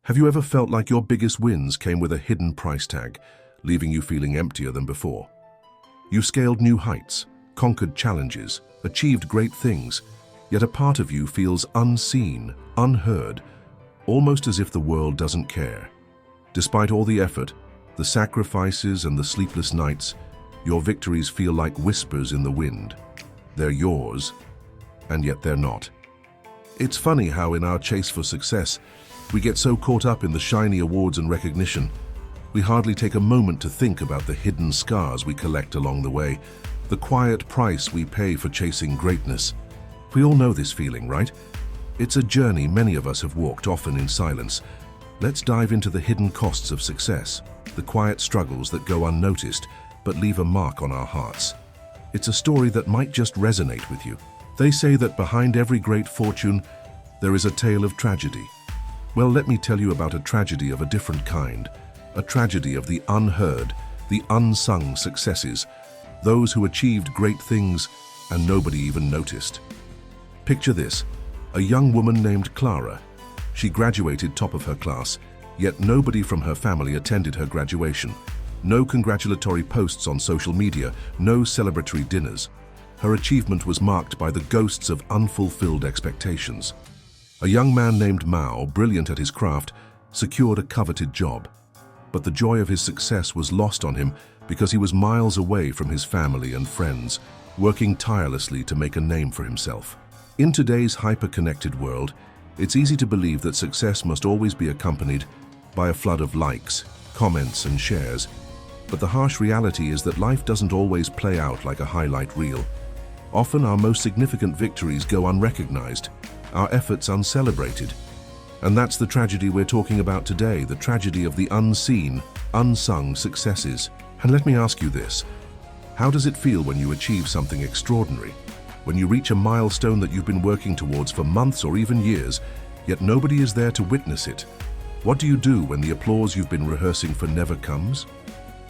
Have you ever felt like your biggest wins came with a hidden price tag, leaving you feeling emptier than before? You scaled new heights, conquered challenges, achieved great things, yet a part of you feels unseen, unheard, almost as if the world doesn't care. Despite all the effort, the sacrifices and the sleepless nights, your victories feel like whispers in the wind. They're yours, and yet they're not. It's funny how in our chase for success, we get so caught up in the shiny awards and recognition, we hardly take a moment to think about the hidden scars we collect along the way, the quiet price we pay for chasing greatness. We all know this feeling, right? It's a journey many of us have walked, often in silence. Let's dive into the hidden costs of success, the quiet struggles that go unnoticed but leave a mark on our hearts. It's a story that might just resonate with you. They say that behind every great fortune, there is a tale of tragedy. Well, let me tell you about a tragedy of a different kind, a tragedy of the unheard, the unsung successes, those who achieved great things and nobody even noticed. Picture this, a young woman named Clara. She graduated top of her class, yet nobody from her family attended her graduation. No congratulatory posts on social media, no celebratory dinners. Her achievement was marked by the ghosts of unfulfilled expectations. A young man named Mao, brilliant at his craft, secured a coveted job. But the joy of his success was lost on him because he was miles away from his family and friends, working tirelessly to make a name for himself. In today's hyper-connected world, it's easy to believe that success must always be accompanied by a flood of likes, comments, and shares. But the harsh reality is that life doesn't always play out like a highlight reel. Often our most significant victories go unrecognized, our efforts uncelebrated. And that's the tragedy we're talking about today, the tragedy of the unseen, unsung successes. And let me ask you this, how does it feel when you achieve something extraordinary? When you reach a milestone that you've been working towards for months or even years, yet nobody is there to witness it? What do you do when the applause you've been rehearsing for never comes?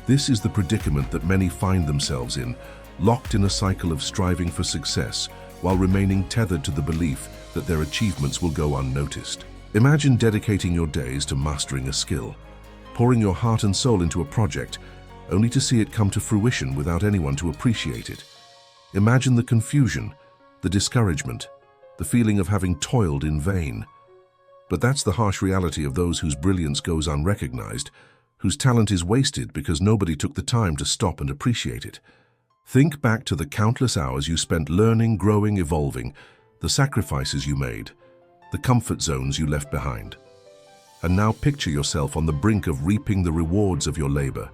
This is the predicament that many find themselves in, locked in a cycle of striving for success while remaining tethered to the belief that their achievements will go unnoticed. Imagine dedicating your days to mastering a skill, pouring your heart and soul into a project, only to see it come to fruition without anyone to appreciate it. Imagine the confusion, the discouragement, the feeling of having toiled in vain. But that's the harsh reality of those whose brilliance goes unrecognized, whose talent is wasted because nobody took the time to stop and appreciate it. Think back to the countless hours you spent learning, growing, evolving, the sacrifices you made, the comfort zones you left behind. And now picture yourself on the brink of reaping the rewards of your labor.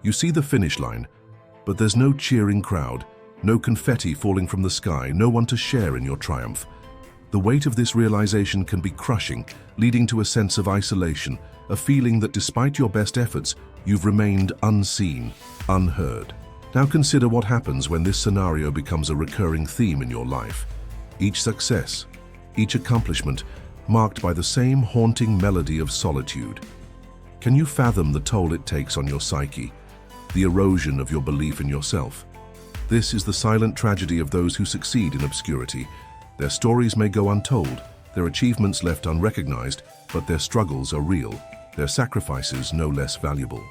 You see the finish line, but there's no cheering crowd, no confetti falling from the sky, no one to share in your triumph. The weight of this realization can be crushing, leading to a sense of isolation, a feeling that despite your best efforts, you've remained unseen, unheard. Now consider what happens when this scenario becomes a recurring theme in your life. Each success, each accomplishment, marked by the same haunting melody of solitude. Can you fathom the toll it takes on your psyche, the erosion of your belief in yourself? This is the silent tragedy of those who succeed in obscurity. Their stories may go untold, their achievements left unrecognized, but their struggles are real, their sacrifices no less valuable.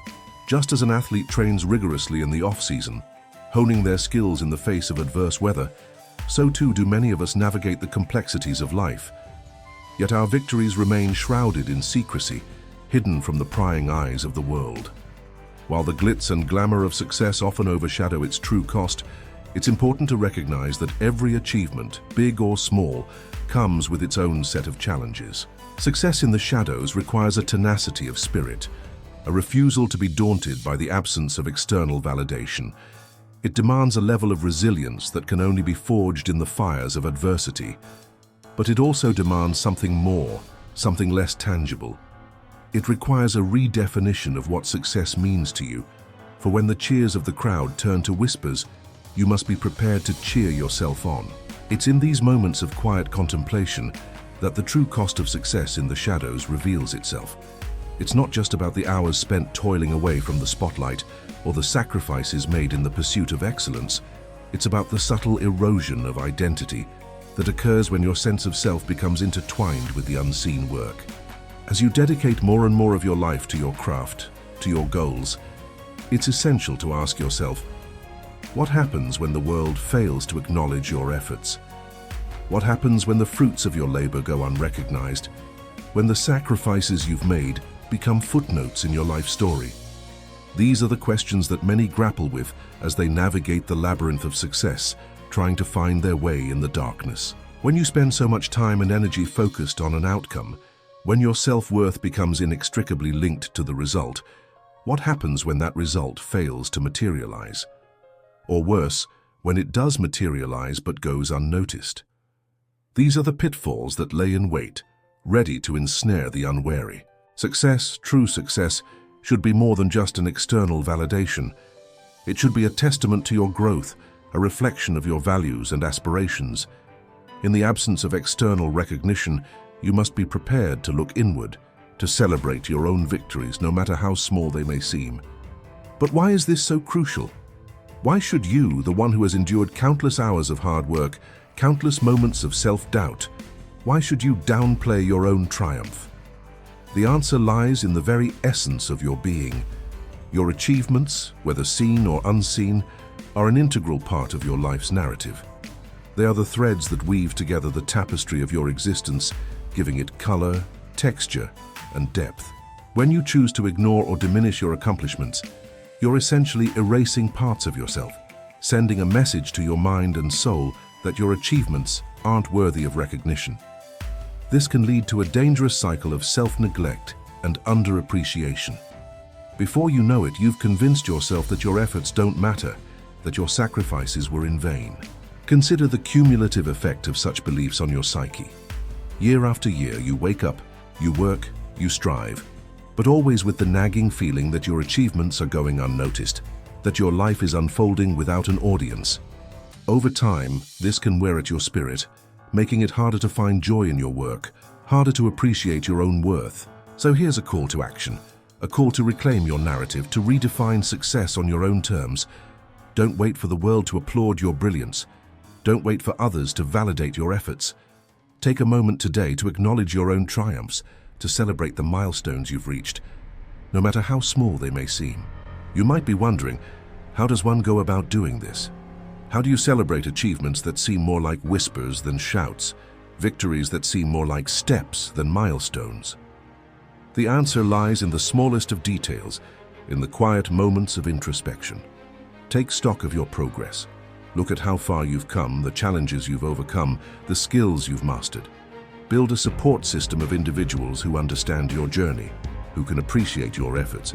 Just as an athlete trains rigorously in the off-season, honing their skills in the face of adverse weather, so too do many of us navigate the complexities of life. Yet our victories remain shrouded in secrecy, hidden from the prying eyes of the world. While the glitz and glamour of success often overshadow its true cost, it's important to recognize that every achievement, big or small, comes with its own set of challenges. Success in the shadows requires a tenacity of spirit, a refusal to be daunted by the absence of external validation. It demands a level of resilience that can only be forged in the fires of adversity. But it also demands something more, something less tangible. It requires a redefinition of what success means to you, for when the cheers of the crowd turn to whispers, you must be prepared to cheer yourself on. It's in these moments of quiet contemplation that the true cost of success in the shadows reveals itself. It's not just about the hours spent toiling away from the spotlight or the sacrifices made in the pursuit of excellence. It's about the subtle erosion of identity that occurs when your sense of self becomes intertwined with the unseen work. As you dedicate more and more of your life to your craft, to your goals, it's essential to ask yourself, what happens when the world fails to acknowledge your efforts? What happens when the fruits of your labor go unrecognized? When the sacrifices you've made become footnotes in your life story? These are the questions that many grapple with as they navigate the labyrinth of success, trying to find their way in the darkness. When you spend so much time and energy focused on an outcome, when your self-worth becomes inextricably linked to the result, what happens when that result fails to materialize? Or worse, when it does materialize but goes unnoticed? These are the pitfalls that lay in wait, ready to ensnare the unwary. Success, true success, should be more than just an external validation. It should be a testament to your growth, a reflection of your values and aspirations. In the absence of external recognition, you must be prepared to look inward, to celebrate your own victories, no matter how small they may seem. But why is this so crucial? Why should you, the one who has endured countless hours of hard work, countless moments of self-doubt, why should you downplay your own triumph? The answer lies in the very essence of your being. Your achievements, whether seen or unseen, are an integral part of your life's narrative. They are the threads that weave together the tapestry of your existence, giving it color, texture, and depth. When you choose to ignore or diminish your accomplishments, you're essentially erasing parts of yourself, sending a message to your mind and soul that your achievements aren't worthy of recognition. This can lead to a dangerous cycle of self-neglect and underappreciation. Before you know it, you've convinced yourself that your efforts don't matter, that your sacrifices were in vain. Consider the cumulative effect of such beliefs on your psyche. Year after year, you wake up, you work, you strive, but always with the nagging feeling that your achievements are going unnoticed, that your life is unfolding without an audience. Over time, this can wear at your spirit, making it harder to find joy in your work, harder to appreciate your own worth. So here's a call to action, a call to reclaim your narrative, to redefine success on your own terms. Don't wait for the world to applaud your brilliance. Don't wait for others to validate your efforts. Take a moment today to acknowledge your own triumphs, to celebrate the milestones you've reached, no matter how small they may seem. You might be wondering, how does one go about doing this? How do you celebrate achievements that seem more like whispers than shouts, victories that seem more like steps than milestones? The answer lies in the smallest of details, in the quiet moments of introspection. Take stock of your progress. Look at how far you've come, the challenges you've overcome, the skills you've mastered. Build a support system of individuals who understand your journey, who can appreciate your efforts,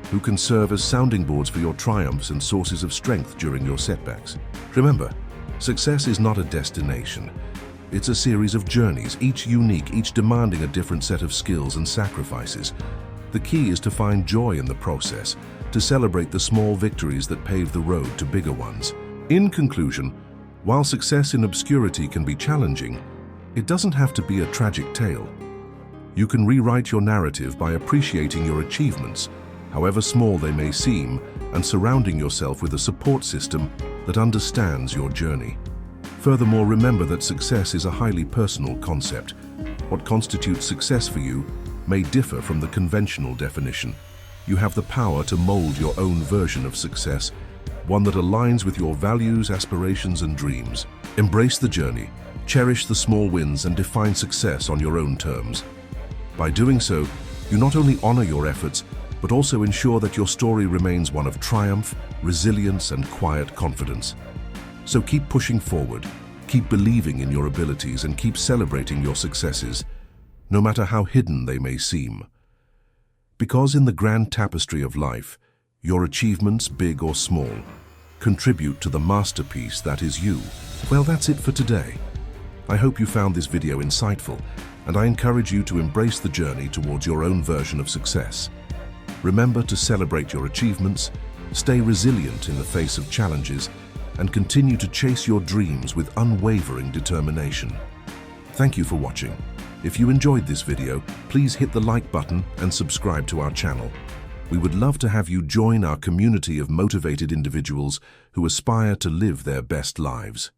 who can serve as sounding boards for your triumphs and sources of strength during your setbacks. Remember, success is not a destination. It's a series of journeys, each unique, each demanding a different set of skills and sacrifices. The key is to find joy in the process, to celebrate the small victories that pave the road to bigger ones. In conclusion, while success in obscurity can be challenging, it doesn't have to be a tragic tale. You can rewrite your narrative by appreciating your achievements, however small they may seem, and surrounding yourself with a support system that understands your journey. Furthermore, remember that success is a highly personal concept. What constitutes success for you may differ from the conventional definition. You have the power to mold your own version of success, one that aligns with your values, aspirations, and dreams. Embrace the journey, cherish the small wins, and define success on your own terms. By doing so, you not only honor your efforts, but also ensure that your story remains one of triumph, resilience, and quiet confidence. So keep pushing forward, keep believing in your abilities, and keep celebrating your successes, no matter how hidden they may seem. Because in the grand tapestry of life, your achievements, big or small, contribute to the masterpiece that is you. Well, that's it for today. I hope you found this video insightful, and I encourage you to embrace the journey towards your own version of success. Remember to celebrate your achievements, stay resilient in the face of challenges, and continue to chase your dreams with unwavering determination. Thank you for watching. If you enjoyed this video, please hit the like button and subscribe to our channel. We would love to have you join our community of motivated individuals who aspire to live their best lives.